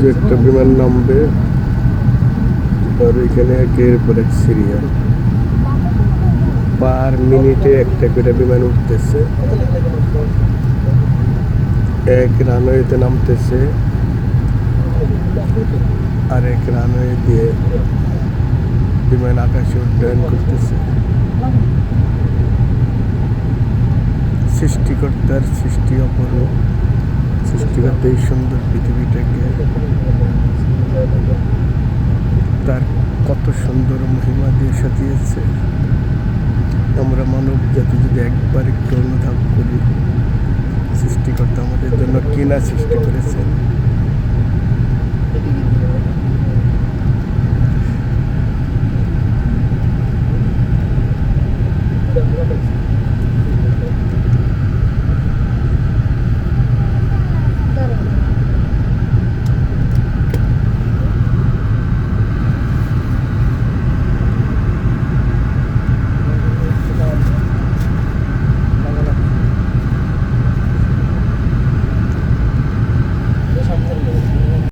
যে একটা বিমান নামবে, আর এখানে একের পর এক সিরিয়াল, পার মিনিটে একটা করে বিমান উঠতেছে। এক রানওয়েতে নামতেছে, আর এক রানওয়ে দিয়ে বিমান আকাশে উড্ডয়ন করতেছে। সৃষ্টিকর্তার সৃষ্টি অপরূপ। সৃষ্টিকর্তা এই সুন্দর পৃথিবীটাকে তার কত সুন্দর মহিমা দিয়ে সাজিয়েছে। আমরা মানব জাতি যদি একবার একটু অনুধাব করি, সৃষ্টিকর্তা আমাদের জন্য কি না সৃষ্টি করেছেন।